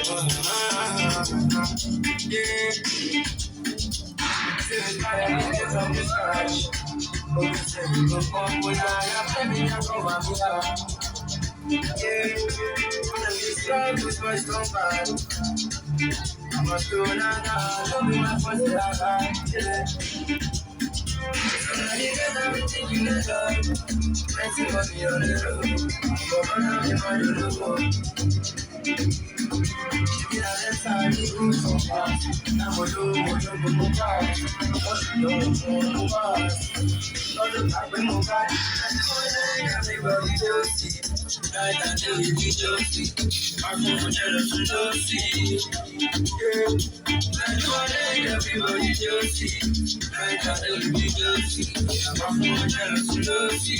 Yeah, since I get from the scratch. But you say you go come with I am baby, I come and be yeah, and this love is my stomach. I'm a stone and I love you, my first love. Yeah, I get everything you deserve. Let's see what you're doing. But I'm not in my room. Everybody do see, night until you be josie. I'm from jealous to see. Everybody do see, night until you be josie. I'm from jealous to see.